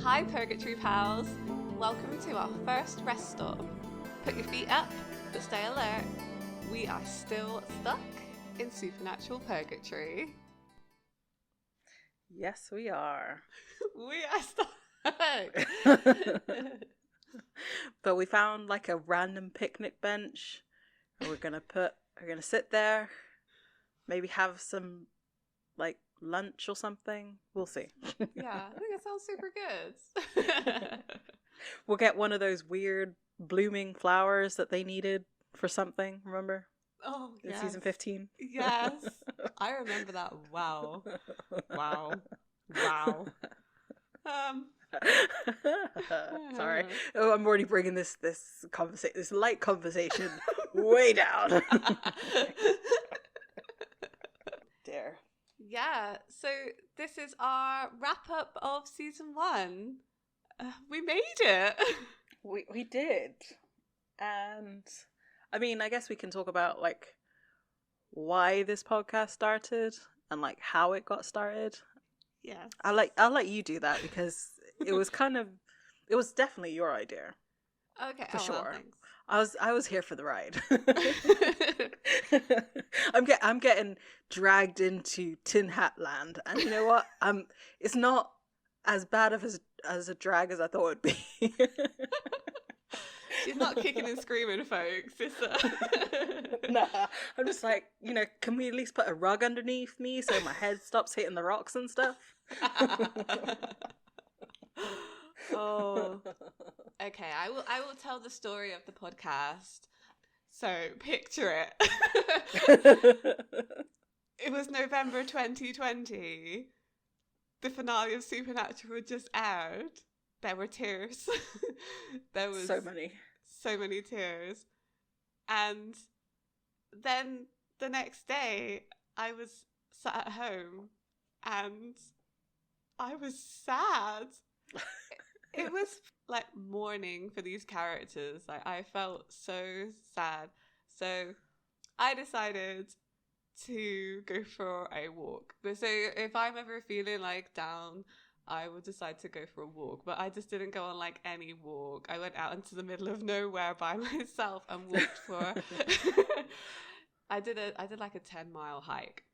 Hi Purgatory Pals, welcome to our first rest stop. Put your feet up, but stay alert. We are still stuck in supernatural purgatory. Yes, we are. We are stuck. But we found like a random picnic bench. And we're gonna sit there, maybe have some like lunch or something. We'll see. Yeah, I think it sounds super good. We'll get one of those weird blooming flowers that they needed for something, remember? Oh, In yes. season 15. Yes. I remember that. Wow. Sorry. Oh, I'm already bringing this light conversation way down. Dear. Yeah, so this is our wrap up of season 1. We made it. We did. And I mean, I guess we can talk about like why this podcast started and like how it got started. Yeah. I'll let you do that because it was definitely your idea. Okay, for sure. Well, thanks. I was here for the ride. I'm getting dragged into Tin Hat Land, and you know what? It's not as bad as a drag as I thought it'd be. She's not kicking and screaming, folks. Nah, I'm just like, can we at least put a rug underneath me so my head stops hitting the rocks and stuff? Oh, okay. I will tell the story of the podcast. So picture it. It was November 2020. The finale of Supernatural had just aired. There were tears. There was so many tears. And then the next day, I was sat at home and I was sad. It was like mourning for these characters. Like, I felt so sad. So I decided to go for a walk. So if I'm ever feeling like down, I would decide to go for a walk. But I just didn't go on like any walk. I went out into the middle of nowhere by myself and walked for I did like a 10-mile hike.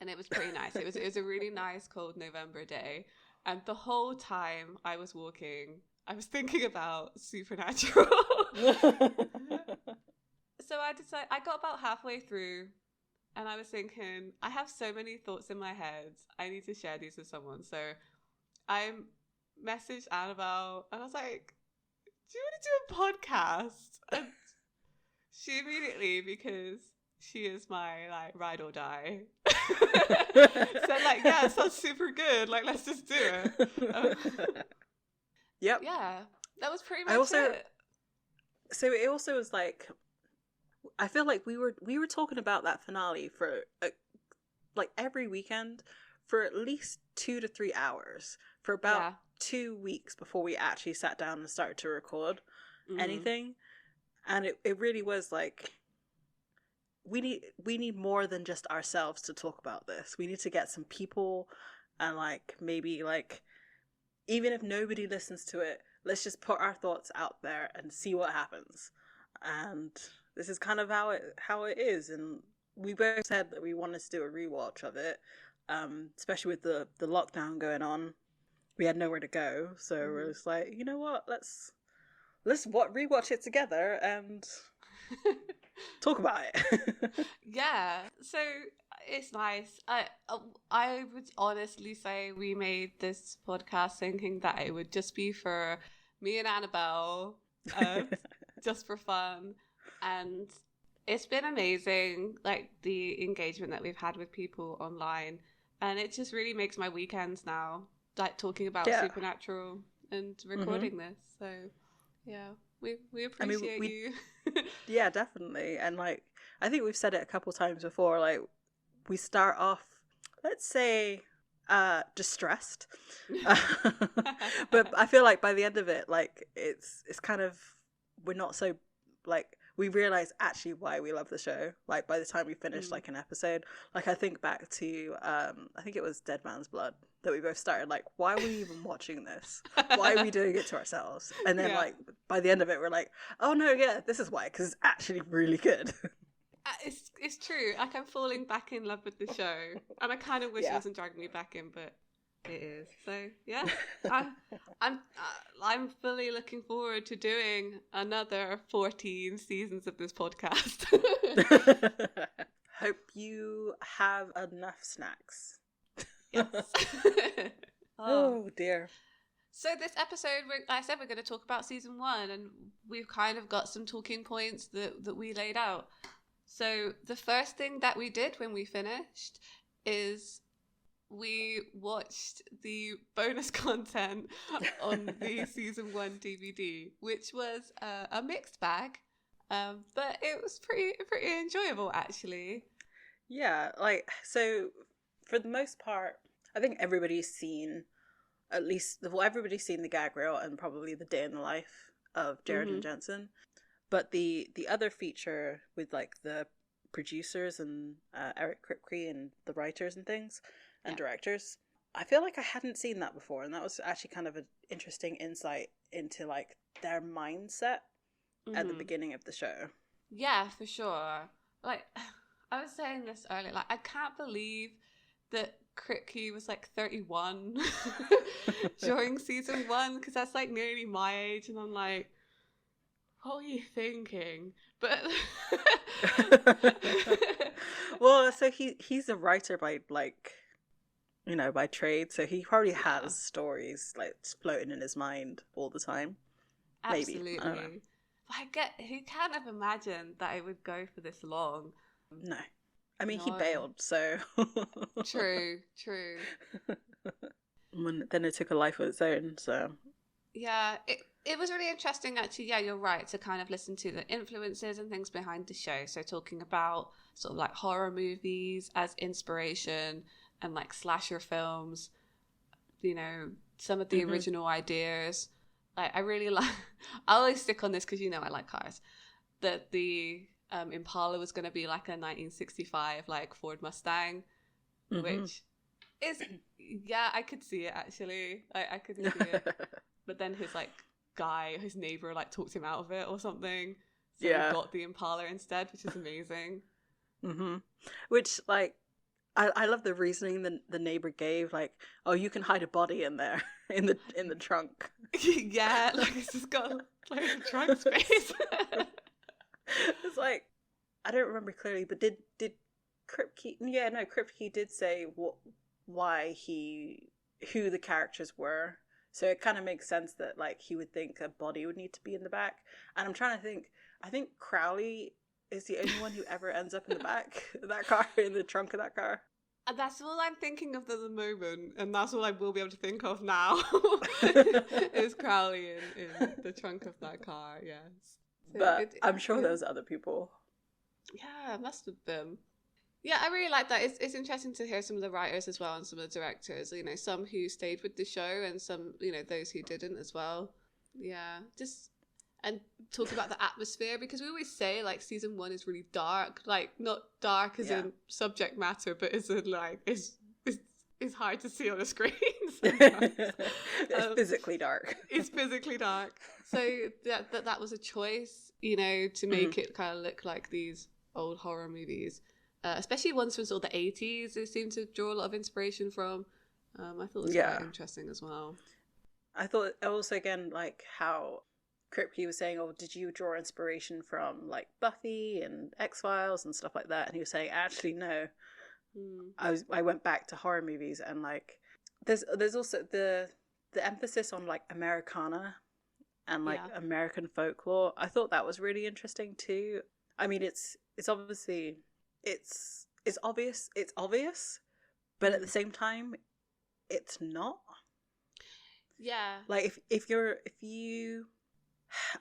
And it was pretty nice. It was a really nice cold November day. And the whole time I was walking, I was thinking about Supernatural. So I got about halfway through and I was thinking, I have so many thoughts in my head. I need to share these with someone. So I messaged Annabelle and I was like, do you want to do a podcast? And she immediately, because she is my like ride or die, said like, yeah, it sounds super good. Like, let's just do it. Yep. Yeah, that was pretty much it. So it also was like, I feel like we were talking about that finale for like every weekend for at least 2 to 3 hours for about 2 weeks before we actually sat down and started to record anything. And it really was like, we need more than just ourselves to talk about this. We need to get some people and like maybe like, even if nobody listens to it, let's just put our thoughts out there and see what happens. And this is kind of how it is. And we both said that we wanted to do a rewatch of it, especially with the lockdown going on. We had nowhere to go, so we're just like, you know what? Let's rewatch it together and talk about it. Yeah, so it's nice. I would honestly say we made this podcast thinking that it would just be for me and Annabelle, just for fun, and it's been amazing, like the engagement that we've had with people online, and it just really makes my weekends now, like talking about Supernatural and recording this. So yeah, we appreciate you. Yeah, definitely. And like, I think we've said it a couple times before, like we start off, let's say, distressed, but I feel like by the end of it, like it's kind of, we're not so like, we realize actually why we love the show. Like by the time we finish like an episode, like I think back to I think it was Dead Man's Blood that we both started like, why are we even watching this? Why are we doing it to ourselves? And then like by the end of it, we're like, oh no, yeah, this is why, because it's actually really good. It's true. Like, I'm falling back in love with the show, and I kind of wish it wasn't dragging me back in, but it is. So yeah, I'm fully looking forward to doing another 14 seasons of this podcast. Hope you have enough snacks. Yes. Oh dear. So this episode, like I said, we're going to talk about season 1, and we've kind of got some talking points that we laid out. So the first thing that we did when we finished is we watched the bonus content on the season 1 DVD, which was a mixed bag, but it was pretty enjoyable, actually. Yeah, like, so for the most part, I think everybody's seen everybody's seen the gag reel and probably the day in the life of Jared and Jensen. But the other feature with like the producers and Eric Kripke and the writers and things and directors, I feel like I hadn't seen that before, and that was actually kind of an interesting insight into like their mindset at the beginning of the show. Yeah, for sure. Like, I was saying this earlier, like, I can't believe that Kripke was like 31 during season 1, because that's like nearly my age, and I'm like, what were you thinking? But well, so he's a writer by like, you know, by trade, so he probably has stories like floating in his mind all the time. Absolutely. Maybe. I don't know. Who can't have imagined that it would go for this long? No. I mean, he bailed, so... True. Then it took a life of its own, so... Yeah, it was really interesting, actually. Yeah, you're right, to kind of listen to the influences and things behind the show. So talking about sort of like horror movies as inspiration and like slasher films, you know, some of the original ideas. Like, I really like... I always stick on this because, you know, I like cars. That the... Impala was going to be like a 1965 like Ford Mustang, which is, yeah, I could see it actually. I could see it. But then his neighbor like talked him out of it or something. So he got the Impala instead, which is amazing. Which, like, I love the reasoning the neighbor gave, like, oh, you can hide a body in there in the trunk. Yeah, like it's just got like a trunk space. It's like, I don't remember clearly, but did Kripke? Yeah, no, Kripke did say who the characters were. So it kind of makes sense that like he would think a body would need to be in the back. And I'm trying to think. I think Crowley is the only one who ever ends up in the back of that car, in the trunk of that car. And that's all I'm thinking of at the moment, and that's all I will be able to think of now. Is Crowley in the trunk of that car? Yes. But I'm sure there was other people. Yeah, it must have been. Yeah, I really like that. It's interesting to hear some of the writers as well and some of the directors. You know, some who stayed with the show and some, you know, those who didn't as well. Yeah, and talk about the atmosphere, because we always say like season 1 is really dark. Like, not dark as in subject matter, but as in like it's hard to see on the screen. It's physically dark. It's physically dark. So that was a choice, you know, to make it kind of look like these old horror movies, especially ones from sort of the 80s. They seem to draw a lot of inspiration from. I thought it was quite interesting as well. I thought also, again, like how Kripke was saying, oh, did you draw inspiration from like Buffy and X-Files and stuff like that? And he was saying, actually, no. I went back to horror movies, and like there's also the emphasis on like Americana and like American folklore. I thought that was really interesting too. I mean, it's obviously it's obvious, but at the same time it's not. Yeah. Like if you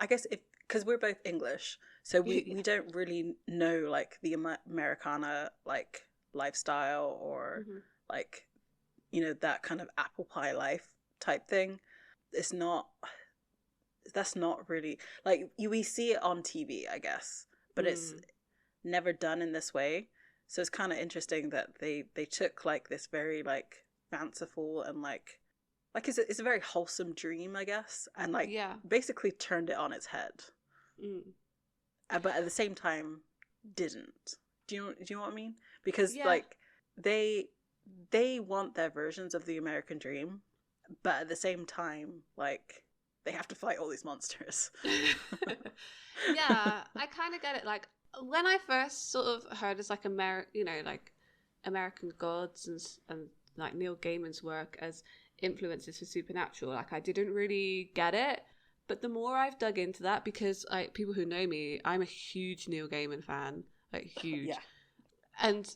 I guess because we're both English, so we don't really know like the Americana like lifestyle or like, you know, that kind of apple pie life type thing. That's not really like we see it on TV, I guess, but it's never done in this way. So it's kind of interesting that they took like this very like fanciful and like it's a very wholesome dream, I guess, and like Yeah. basically turned it on its head. Mm. But at the same time didn't. Do you know what I mean? Because Yeah. like they want their versions of the American dream, but at the same time like they have to fight all these monsters. Yeah, I kind of get it. Like when I first sort of heard as like like American gods and like Neil Gaiman's work as influences for Supernatural, like I didn't really get it. But the more I've dug into that, because like people who know me, I'm a huge Neil Gaiman fan, like huge. Yeah. And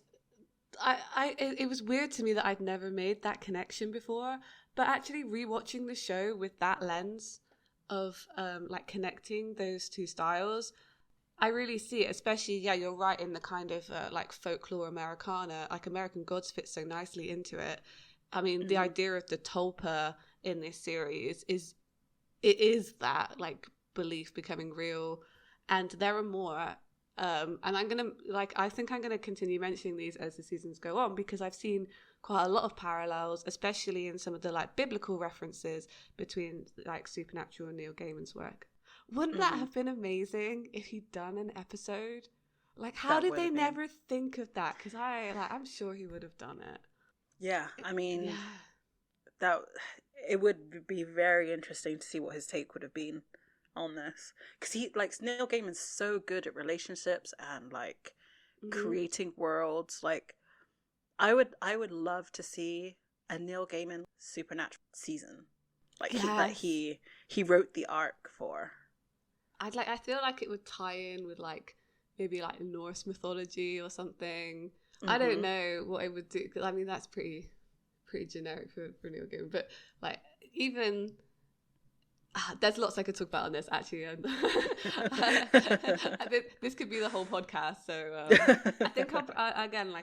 it was weird to me that I'd never made that connection before. But actually rewatching the show with that lens of like connecting those two styles, I really see it. Especially, yeah, you're right in the kind of like folklore Americana, like American Gods fits so nicely into it. I mean, the idea of the tulpa in this series is that like belief becoming real, and there are more. And I think I'm gonna continue mentioning these as the seasons go on, because I've seen quite a lot of parallels, especially in some of the like biblical references between like Supernatural and Neil Gaiman's work. Wouldn't that have been amazing if he'd done an episode? Like, how That did would they have been. never think of that? Because I'm sure he would have done it. Yeah, I mean, Yeah. that it would be very interesting to see what his take would have been on this, because he like Neil Gaiman's so good at relationships and like creating worlds. Like, I would love to see a Neil Gaiman Supernatural season, like that he wrote the arc for. I feel like it would tie in with like maybe like Norse mythology or something. I don't know what it would do, because I mean that's pretty generic for Neil Gaiman, but like even there's lots I could talk about on this actually. This could be the whole podcast, so I think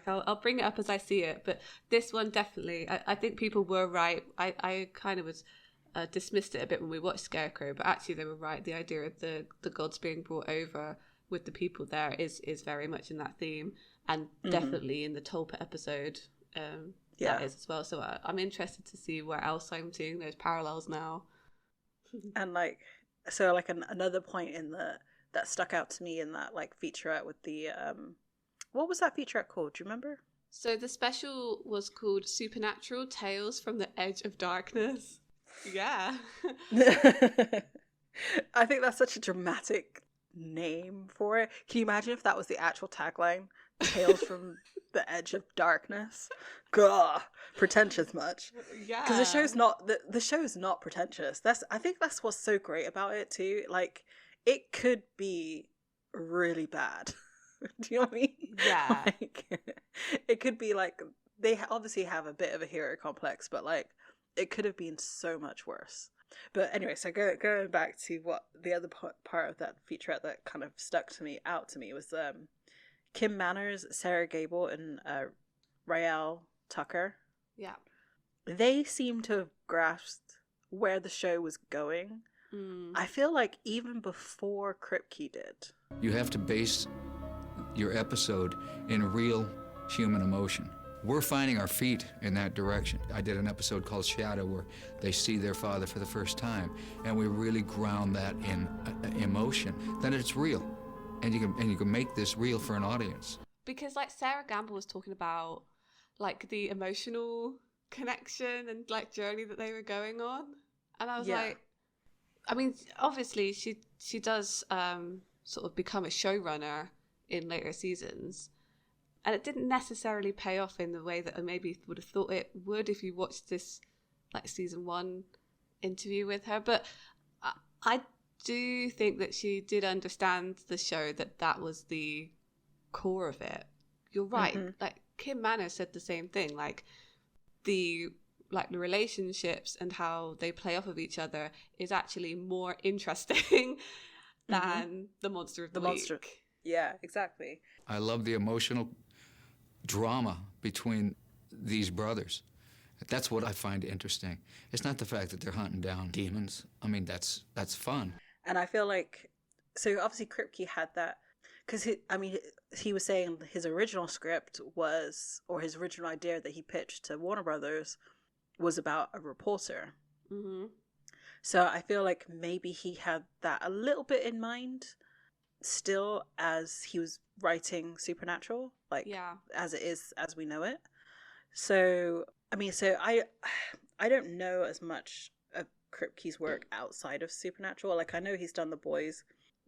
I'll bring it up as I see it. But this one definitely, I think people were right. I kind of was dismissed it a bit when we watched Scarecrow, but actually they were right. The idea of the gods being brought over with the people there is very much in that theme, and definitely in the Tulpa episode that is as well. So I'm interested to see where else I'm seeing those parallels now. And like, so like another point in that stuck out to me in that like featurette with the what was that featurette called? Do you remember? So the special was called Supernatural Tales from the Edge of Darkness. Yeah. I think that's such a dramatic name for it. Can you imagine if that was the actual tagline? Tales from the Edge of Darkness. Gah, pretentious much. Yeah. Because the show's not pretentious. I think that's what's so great about it too. Like, it could be really bad. Do you know what I mean? Yeah. Like, it could be like, they obviously have a bit of a hero complex, but like, it could have been so much worse. But anyway, so going back to what the other part of that featurette that kind of stuck out to me was Kim Manners, Sarah Gable, and Rael Tucker. Yeah. They seem to have grasped where the show was going. I feel like even before Kripke did. You have to base your episode in real human emotion. We're finding our feet in that direction. I did an episode called Shadow where they see their father for the first time, and we really ground that in emotion. Then it's real, and you can make this real for an audience. Because like Sarah Gamble was talking about like the emotional connection and like journey that they were going on, and I was like, I mean, obviously she does sort of become a showrunner in later seasons. And it didn't necessarily pay off in the way that I maybe would have thought it would if you watched this like season 1 interview with her. But I do think that she did understand the show, that was the core of it. You're right. Like Kim Manners said the same thing. Like the relationships and how they play off of each other is actually more interesting than the monster of the week. Yeah, exactly. I love the emotional drama between these brothers. That's what I find interesting. It's not the fact that they're hunting down demons. I mean, that's fun. And I feel like, so obviously Kripke had that, because he was saying his original script was, or his original idea that he pitched to Warner Brothers was about a reporter. Mm-hmm. So I feel like maybe he had that a little bit in mind still as he was writing Supernatural, like as it is as we know it. So I mean, so I don't know as much of Kripke's work outside of Supernatural. Like I know he's done The Boys,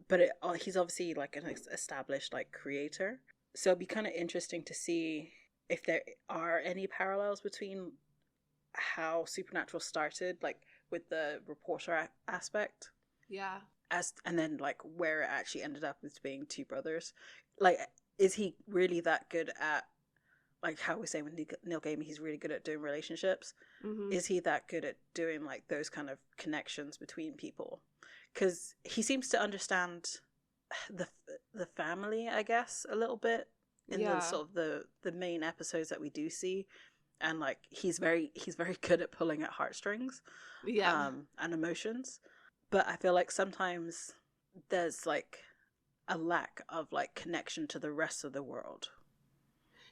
but he's obviously like an established like creator. So it'd be kind of interesting to see if there are any parallels between how Supernatural started, like with the reporter aspect, and then like where it actually ended up as being two brothers. Like, is he really that good at, like how we say with Neil Gaiman, he's really good at doing relationships? Mm-hmm. Is he that good at doing like those kind of connections between people? Because he seems to understand the family, I guess, a little bit in the sort of the main episodes that we do see. And like he's very good at pulling at heartstrings, and emotions. But I feel like sometimes there's like a lack of like connection to the rest of the world.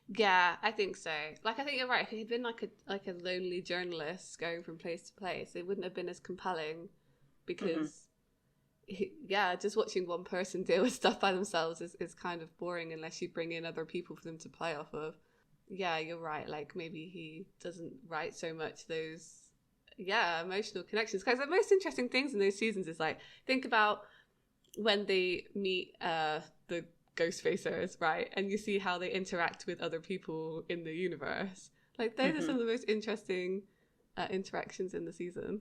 Yeah, I think so. Like, I think you're right. If he had been like a lonely journalist going from place to place, it wouldn't have been as compelling, because just watching one person deal with stuff by themselves is kind of boring unless you bring in other people for them to play off of. Yeah, you're right. Like, maybe he doesn't write so much those, emotional connections. Because the most interesting things in those seasons is, like, think about when they meet the Ghost Facers, right? And you see how they interact with other people in the universe. Like, those are some of the most interesting interactions in the season.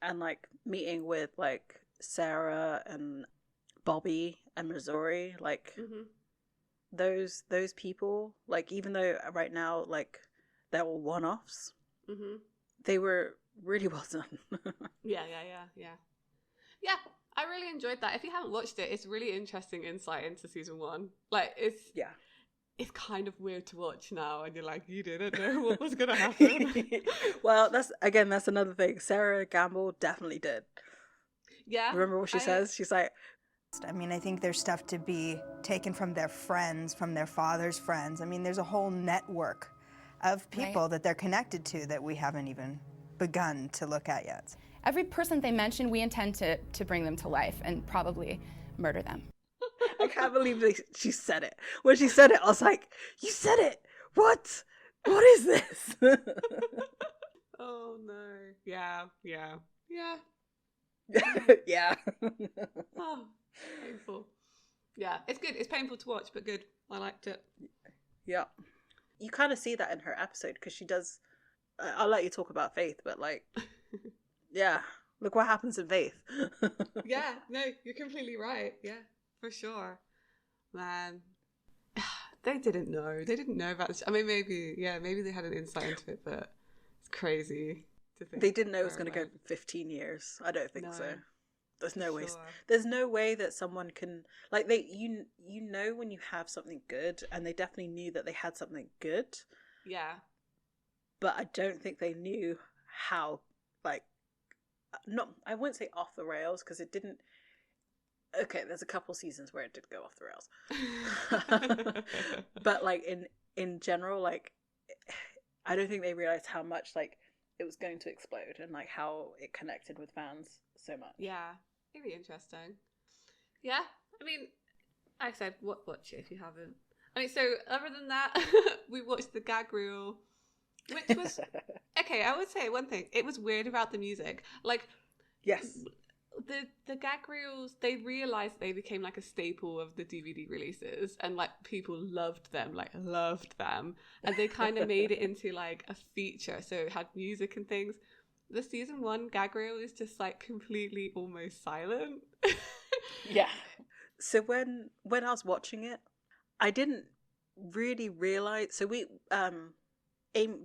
And, like, meeting with, like, Sarah and Bobby and Missouri, like... those people, like, even though right now like they're all one-offs, they were really well done. yeah I really enjoyed that. If you haven't watched it, it's really interesting insight into season 1. Like, it's kind of weird to watch now, and you're like, you didn't know what was gonna happen. Well, that's another thing. Sarah Gamble definitely did. Remember what she says? She's like, I mean, I think there's stuff to be taken from their friends, from their father's friends. I mean, there's a whole network of people that they're connected to that we haven't even begun to look at yet. Every person they mention, we intend to bring them to life and probably murder them. I can't believe she said it. When she said it, I was like, you said it! What? What is this? Oh, no. Yeah. Yeah. Oh, painful. Yeah, it's good. It's painful to watch, but good. I liked it. Yeah. You kind of see that in her episode, because she does... I'll let you talk about Faith, but like... yeah. Look what happens in Faith. Yeah, no, you're completely right. Yeah, for sure. Man. They didn't know. They didn't know about this. I mean, maybe they had an insight into it, but it's crazy to think. They didn't know it was going to go for 15 years. I don't think so. There's no way. There's no way that someone can, like, you know when you have something good, and they definitely knew that they had something good. Yeah. But I don't think they knew how, like, I wouldn't say off the rails, because it didn't. Okay, there's a couple seasons where it did go off the rails. But like in general, like, I don't think they realized how much like it was going to explode, and like how it connected with fans so much. Yeah, really interesting. Yeah, I mean, like I said, watch it if you haven't. I mean, so other than that, we watched the gag reel, which was okay. I would say one thing: it was weird about the music. Like, yes, the gag reels, they realized they became like a staple of the DVD releases, and like people loved them, and they kind of made it into like a feature, so it had music and things. The season 1 gag reel is just like completely almost silent. Yeah. So when I was watching it, I didn't really realize. So we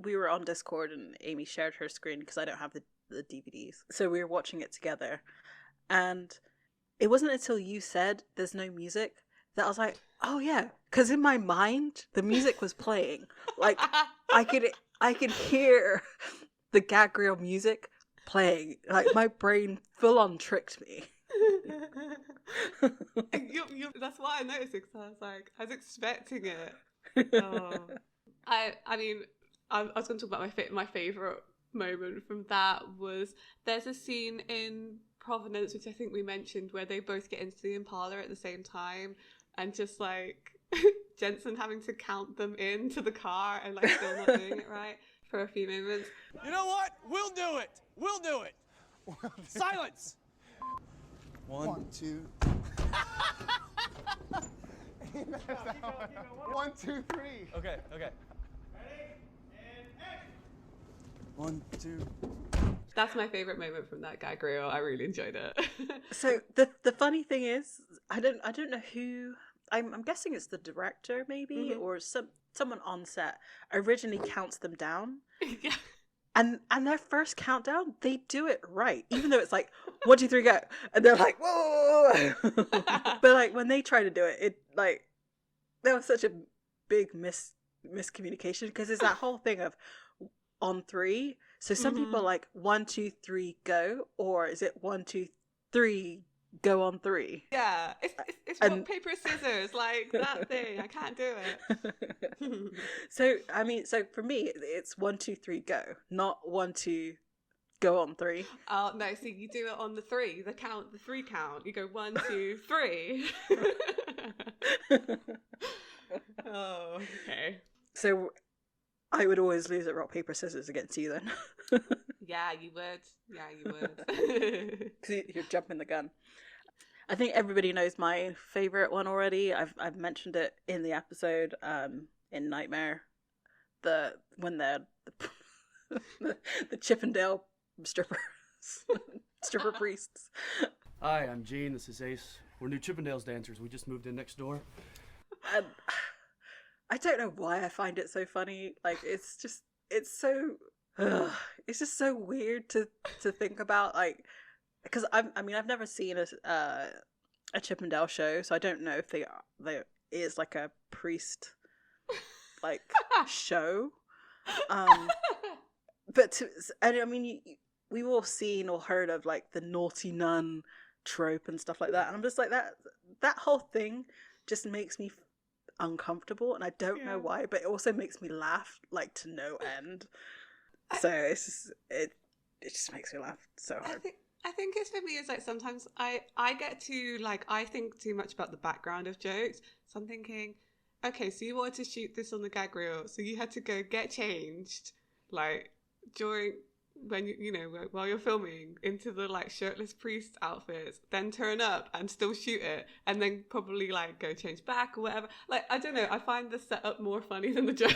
were on Discord, and Amy shared her screen because I don't have the DVDs. So we were watching it together, and it wasn't until you said there's no music that I was like, oh yeah, because in my mind the music was playing. Like I could hear the gag reel music playing. Like my brain full on tricked me. That's why I noticed it, because I was expecting it. Oh. I mean, I was going to talk about my favorite moment from that was there's a scene in Provenance, which I think we mentioned, where they both get into the Impala at the same time, and just like Jensen having to count them into the car and like still not doing it right for a few moments. You know what? We'll do it. We'll do it. Silence. 1, 2. 1, 2, 3. Okay. Ready and action. 1, 2. That's my favorite moment from that gag reel. I really enjoyed it. So the funny thing is, I don't know who. I'm guessing it's the director maybe, or someone on set originally counts them down. Yeah. And their first countdown, they do it right, even though it's like 1, 2, 3, go, and they're like whoa. But like when they try to do it, it like there was such a big miscommunication, because it's that whole thing of on 3. So some people are like 1, 2, 3, go, or is it 1, 2, 3, go on 3? Yeah, it's rock, paper, scissors, like that thing. I can't do it. So I mean, so for me, it's 1, 2, 3, go, not 1, 2, go on 3. Oh no! See, you do it on the 3, the 3 count. You go 1, 2, 3. Oh, okay. So I would always lose at rock, paper, scissors against you then. Yeah, you would. Because you're jumping the gun. I think everybody knows my favorite one already. I've mentioned it in the episode in Nightmare. When they're the Chippendale strippers, stripper priests. Hi, I'm Gene. This is Ace. We're new Chippendales dancers. We just moved in next door. And I don't know why I find it so funny. Like it's just so weird to think about. Like, because I've never seen a Chippendale show, so I don't know if there is like a priest like show. But I mean, we've all seen or heard of like the naughty nun trope and stuff like that, and I'm just like that whole thing just makes me uncomfortable, and I don't know why, but it also makes me laugh like to no end. So it just makes me laugh so hard. I think it's for me, it's like sometimes I get to like, I think too much about the background of jokes. So I'm thinking, okay, so you wanted to shoot this on the gag reel, so you had to go get changed like during when while you're filming into the like shirtless priest outfits, then turn up and still shoot it, and then probably like go change back or whatever. Like, I don't know, I find the setup more funny than the joke.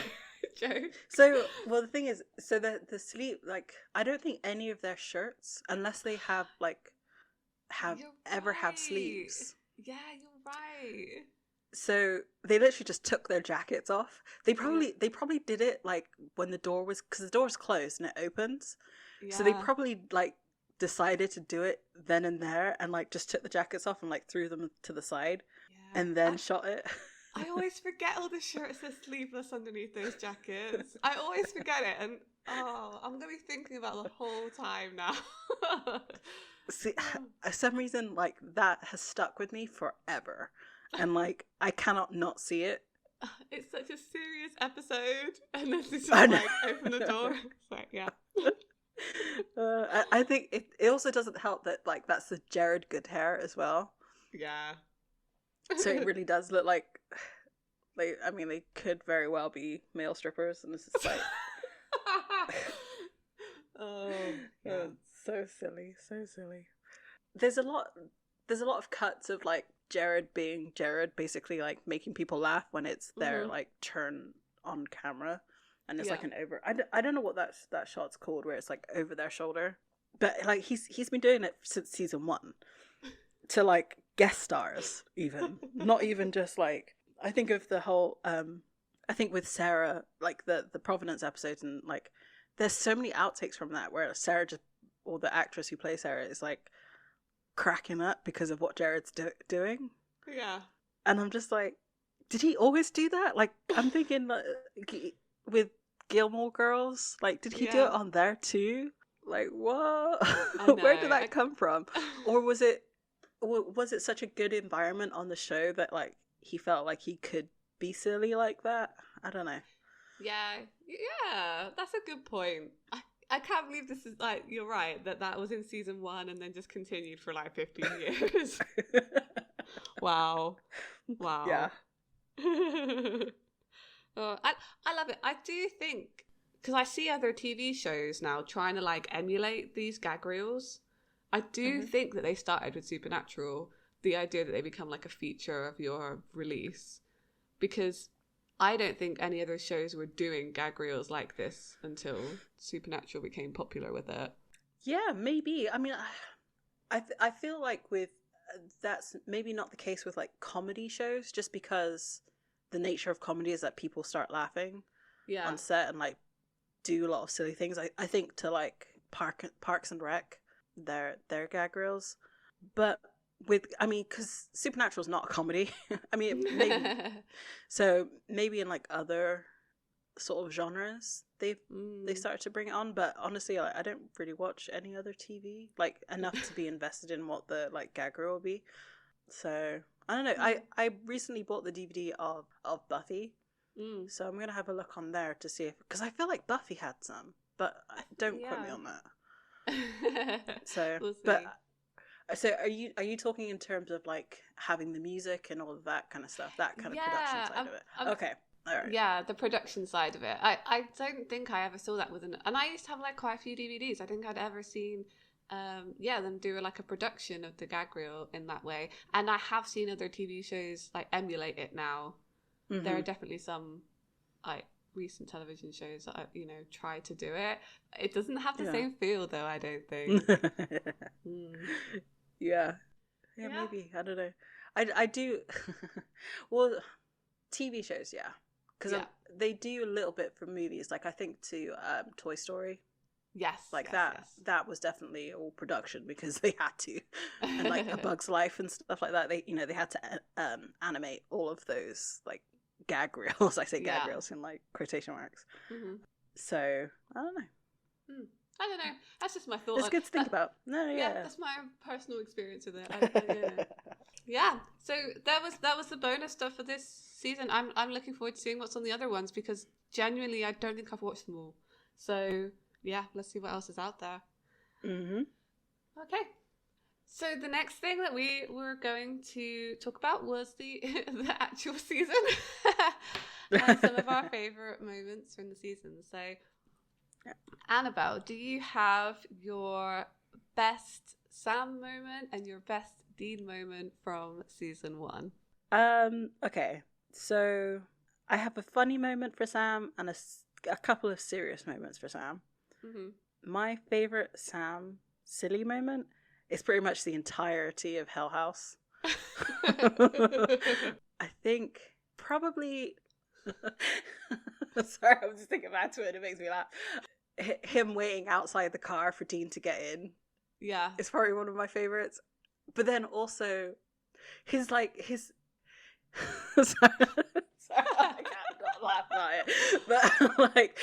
So, well, the thing is, so the sleeve, like, I don't think any of their shirts, unless they have have sleeves. Yeah, you're right. So they literally just took their jackets off. They probably did it like when the door was, because the door's closed and it opens. Yeah. So they probably like decided to do it then and there, and like just took the jackets off and like threw them to the side, and then shot it. I always forget all the shirts are sleeveless underneath those jackets. I always forget it, and I'm gonna be thinking about the whole time now. See, for some reason, like that has stuck with me forever, and like I cannot not see it. It's such a serious episode, and then they just like open the door. It's like, yeah. I think it also doesn't help that like that's the Jared good hair as well. Yeah. So it really does look like they could very well be male strippers, and this is like so silly. There's a lot of cuts of like Jared being Jared, basically like making people laugh when it's their like turn on camera, and it's like an over. I don't know what that shot's called, where it's like over their shoulder, but like he's been doing it since season 1 to like guest stars, even not even just like. I think of the whole I think with Sarah, like the Provenance episodes, and like there's so many outtakes from that where Sarah or the actress who plays Sarah is like cracking up because of what Jared's doing. Yeah. And I'm just like, did he always do that? Like, I'm thinking with Gilmore Girls, like, did he do it on there too? Like, what? Where did that come from? Or was it such a good environment on the show that like he felt like he could be silly like that? I don't know. Yeah, that's a good point. I I can't believe this is like, you're right, that was in season 1 and then just continued for like 15 years. Wow. Yeah. Oh, I love it. I do think, because I see other TV shows now trying to like emulate these gag reels. I do think that they started with Supernatural, the idea that they become like a feature of your release, because I don't think any other shows were doing gag reels like this until Supernatural became popular with it. Yeah, maybe. I mean, I feel like with that's maybe not the case with like comedy shows, just because the nature of comedy is that people start laughing on set and like do a lot of silly things. I think to like Parks and Rec, their gag reels, but because Supernatural's not a comedy. I mean, maybe so maybe in like other sort of genres they started to bring it on, but honestly, I don't really watch any other TV like enough to be invested in what the like gag reel will be. So I don't know. I recently bought the DVD of Buffy, so I'm gonna have a look on there to see if, because I feel like Buffy had some, but don't quote me on that. So, we'll see. But so are you talking in terms of like having the music and all of that kind of stuff, that kind of production side of it? Okay. All right. Yeah, the production side of it. I don't think I ever saw that and I used to have like quite a few DVDs. I think I'd ever seen them do like a production of the gag reel in that way. And I have seen other TV shows like emulate it now. There are definitely some like recent television shows that try to do it. It doesn't have the same feel though, I don't think. Yeah, maybe. I don't know. I do. Well, TV shows, because they do a little bit for movies. Like I think to Toy Story. Yes, like that was definitely all production because they had to, and like A Bug's Life and stuff like that. They had to animate all of those like gag reels. I say gag reels in like quotation marks. So I don't know. I don't know. That's just my thought. It's good to think about. No, yeah. That's my personal experience with it. Yeah. So that was the bonus stuff for this season. I'm looking forward to seeing what's on the other ones because genuinely I don't think I've watched them all. So yeah, let's see what else is out there. Okay. So the next thing that we were going to talk about was the actual season. Some of our favourite moments from the season. So Annabelle, do you have your best Sam moment and your best Dean moment from season 1? Okay. So I have a funny moment for Sam and a couple of serious moments for Sam. My favorite Sam silly moment is pretty much the entirety of Hell House. I think probably sorry, I'm just thinking back to it and it makes me laugh. Him waiting outside the car for Dean to get in. Yeah. It's probably one of my favorites. But then also his sorry, I can't not laugh about it. But like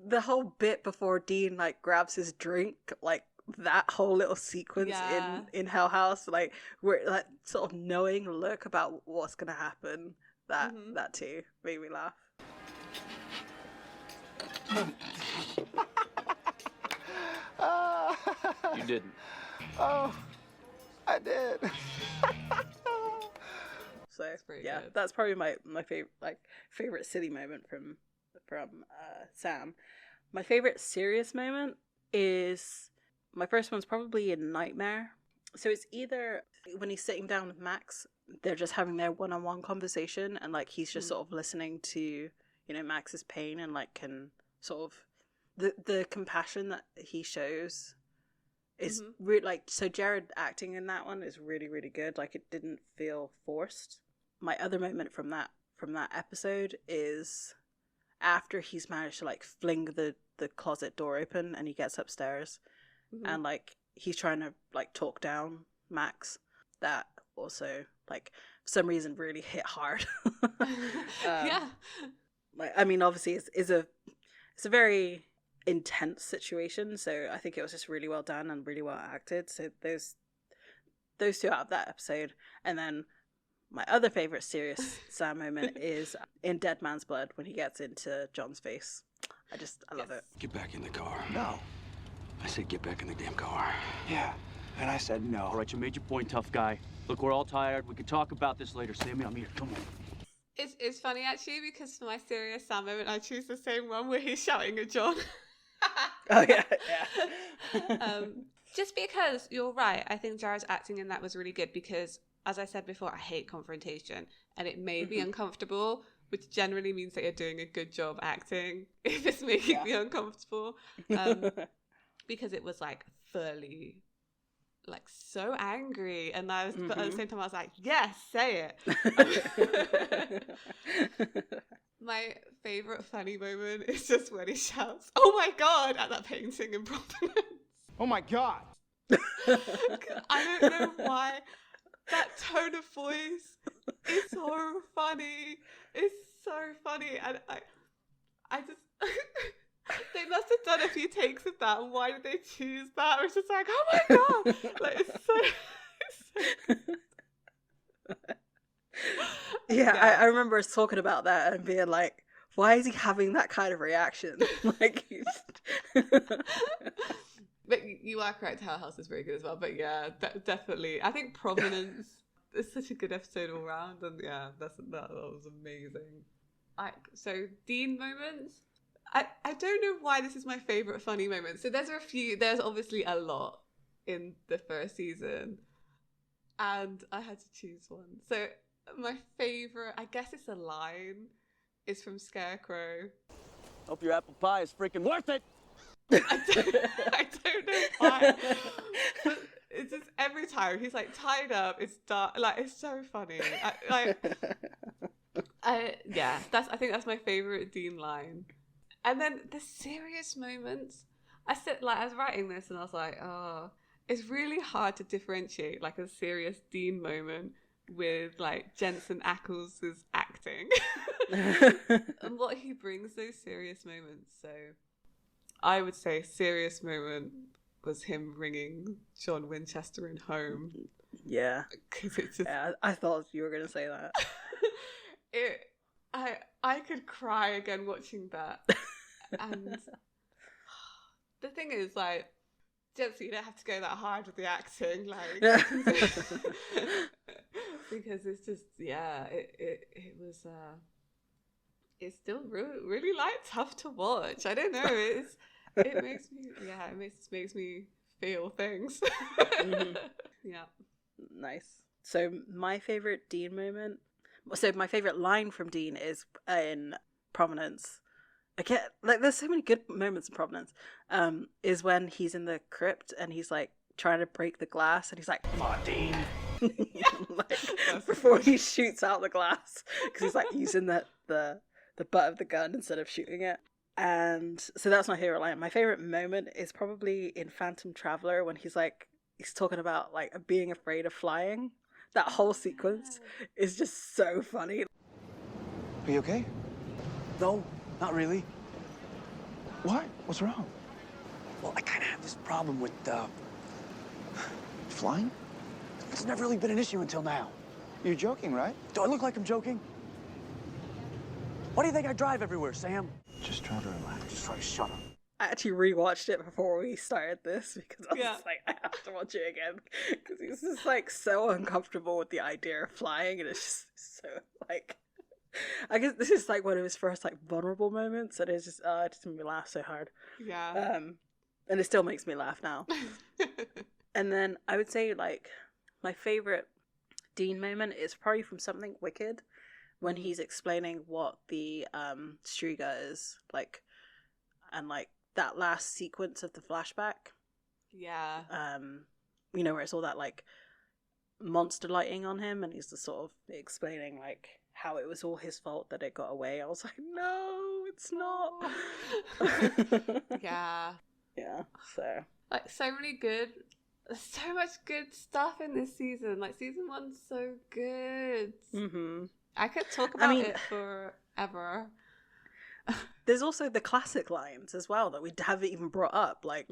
the whole bit before Dean like grabs his drink, like that whole little sequence in Hell House, like where like sort of knowing look about what's gonna happen, that too made me laugh. You didn't. Oh, I did. So yeah, good. That's probably my favorite silly moment from Sam. My favorite serious moment is my first one's probably in Nightmare. So it's either when he's sitting down with Max, they're just having their one-on-one conversation, and like he's just sort of listening to Max's pain and like can sort of the compassion that he shows is really like, so Jared acting in that one is really, really good. Like it didn't feel forced. My other moment from that episode is after he's managed to like fling the closet door open and he gets upstairs and like he's trying to like talk down Max. That also like for some reason really hit hard. Yeah. Like I mean obviously it's a very intense situation, so I think it was just really well done and really well acted. So those two out of that episode. And then my other favorite serious Sam moment is in Dead Man's Blood when he gets into John's face. I love it. Get back in the car. No. I said get back in the damn car. Yeah, and I said no. All right, you made your point, tough guy. Look, we're all tired. We can talk about this later. Sammy, I'm here. Come on. It's funny actually because for my serious Sam moment, I choose the same one where he's shouting at John. Oh yeah, Just because you're right, I think Jared's acting in that was really good because, as I said before, I hate confrontation, and it made me uncomfortable, which generally means that you're doing a good job acting if it's making me uncomfortable, because it was like fully, like so angry, and I was, but at the same time I was like, yes, say it. My favourite funny moment is just when he shouts, "Oh my god!" at that painting in Providence. Oh my God! I don't know why that tone of voice is so funny. It's so funny, and I just they must have done a few takes of that. And why did they choose that? It's just like, oh my god, like it's so yeah. I remember us talking about that and being like, why is he having that kind of reaction? Like, But you are correct, Hell House is very good as well. But yeah, definitely. I think Provenance is such a good episode all round. And yeah, that was amazing. So Dean moments. I don't know why this is my favourite funny moment. So there's obviously a lot in the first season. And I had to choose one. So my favourite, I guess it's a line, is from Scarecrow. Hope your apple pie is freaking worth it. I don't know why, but it's just every time he's like tied up, it's dark, like it's so funny. I think that's my favorite Dean line. And then the serious moments, I was writing this and I was like, oh, it's really hard to differentiate like a serious Dean moment with like Jensen Ackles' acting and what he brings those serious moments. So I would say serious moment was him ringing John Winchester in home. Yeah. Because it's just... Yeah, I thought you were going to say that. I could cry again watching that. And the thing is, like, Jensen, you don't have to go that hard with the acting, like, because it's just, it was, it's still really like tough to watch. I don't know. It makes me feel things. Yeah. Nice. So my favorite Dean moment. So my favorite line from Dean is in Provenance. There's so many good moments in Provenance. Is when he's in the crypt and he's like trying to break the glass and he's like, "Come on, Dean." Before he shoots out the glass because he's like using the butt of the gun instead of shooting it. And so that's my favorite line. My favorite moment is probably in Phantom Traveler when he's talking about like being afraid of flying. That whole sequence is just so funny. Are you okay? No, not really. What? What's wrong? Well, I kind of have this problem with Flying? It's never really been an issue until now. You're joking, right? Do I look like I'm joking? Why do you think I drive everywhere, Sam? Just try to relax. Just try to shut up. I actually rewatched it before we started this because I was Yeah. like, I have to watch it again because he's just like so uncomfortable with the idea of flying, and it's just so like, I guess this is like one of his first like vulnerable moments, and it's just it just made me laugh so hard. Yeah. And it still makes me laugh now. And then I would say like my favorite Dean moment is probably from Something Wicked, when he's explaining what the Striga is like, and like that last sequence of the flashback. Yeah. Where it's all that like monster lighting on him, and he's just sort of explaining like how it was all his fault that it got away. I was like, no, it's not. Yeah. Yeah. So Like so much good stuff in this season. Like season 1's so good. mm-hmm. I could talk about it forever. There's also the classic lines as well that we haven't even brought up, like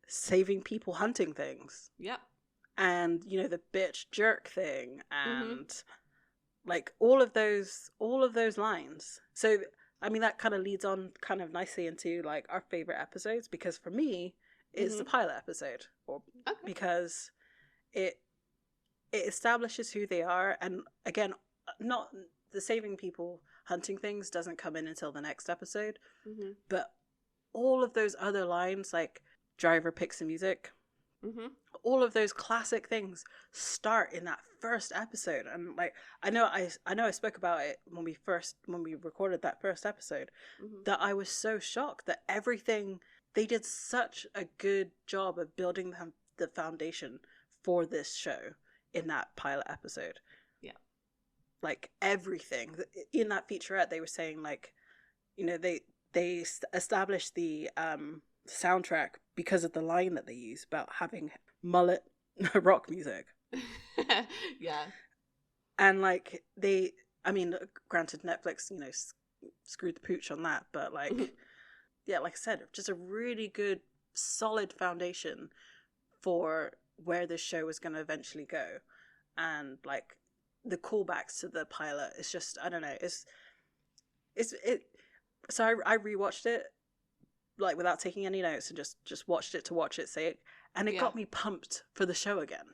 saving people hunting things. Yep. And the bitch jerk thing, and like all of those lines. So I mean, that kind of leads on kind of nicely into like our favorite episodes, because for me, it's the pilot episode, or because it establishes who they are, and again, not the saving people hunting things doesn't come in until the next episode, but all of those other lines, like driver picks the music, all of those classic things start in that first episode. And like I know I spoke about it when we recorded that first episode, that I was so shocked that everything, they did such a good job of building the foundation for this show in that pilot episode. Like everything in that featurette, they were saying, like, you know, they established the soundtrack because of the line that they use about having mullet rock music. And like I mean, granted, Netflix, you know, screwed the pooch on that, but like yeah, like I said, just a really good solid foundation for where this show was going to eventually go. And like the callbacks to the pilot, it's just, I don't know, so I rewatched it like without taking any notes and just watched it to watch its sake, and it got me pumped for the show again.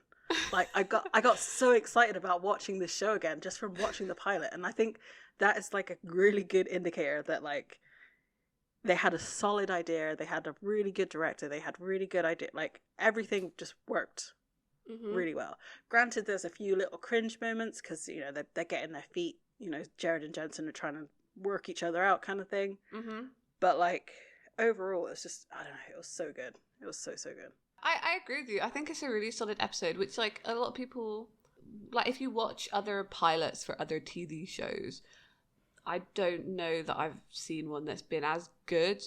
Like I got so excited about watching this show again just from watching the pilot, and I think that is like a really good indicator that like they had a solid idea, they had a really good director, they had really good idea, like everything just worked really well. Granted, there's a few little cringe moments because, you know, they're getting their feet, you know, Jared and Jensen are trying to work each other out kind of thing. But like overall, it's just, I don't know, it was so good. It was so good. I agree with you. I think it's a really solid episode, which like a lot of people, like if you watch other pilots for other TV shows, I don't know that I've seen one that's been as good.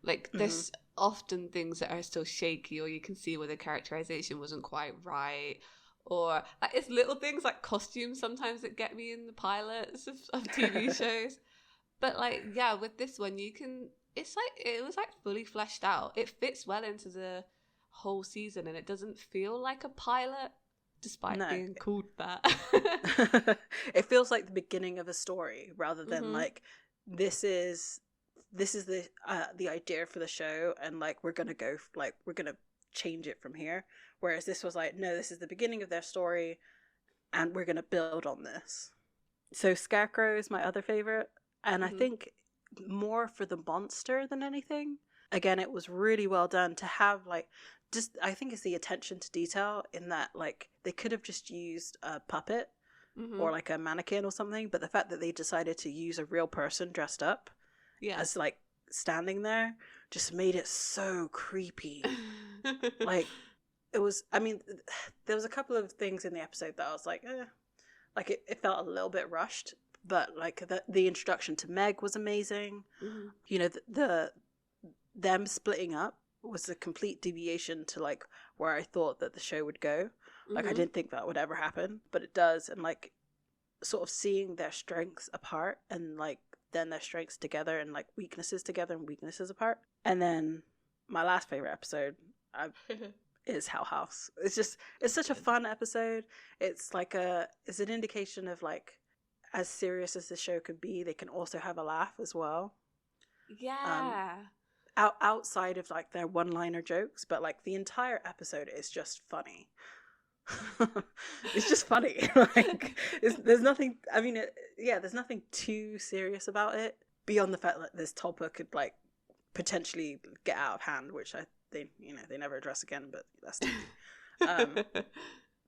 Like there's often things that are still shaky, or you can see where the characterization wasn't quite right, or like it's little things like costumes sometimes that get me in the pilots of TV shows. But like, yeah, with this one, it's like, it was like fully fleshed out. It fits well into the whole season, and it doesn't feel like a pilot, despite being called that. It feels like the beginning of a story rather than like this is the idea for the show, and like we're gonna change it from here. Whereas this was like, no, this is the beginning of their story, and we're gonna build on this. So Scarecrow is my other favorite, and I think more for the monster than anything. Again, it was really well done to have like, just, I think it's the attention to detail in that like they could have just used a puppet or like a mannequin or something, but the fact that they decided to use a real person dressed up as like standing there just made it so creepy. Like it was, I mean, there was a couple of things in the episode that I was like, like it felt a little bit rushed, but like the introduction to Meg was amazing. You know, them splitting up was a complete deviation to like where I thought that the show would go. Like I didn't think that would ever happen, but it does. And like sort of seeing their strengths apart, and like then their strengths together, and like weaknesses together and weaknesses apart. And then my last favorite episode is Hell House. It's such a fun episode. It's like it's an indication of like, as serious as the show could be, they can also have a laugh as well. Outside of like their one-liner jokes, but like the entire episode is just funny. It's just funny. Like there's nothing, I mean, there's nothing too serious about it beyond the fact that this Topper could like potentially get out of hand, which they never address again, but that's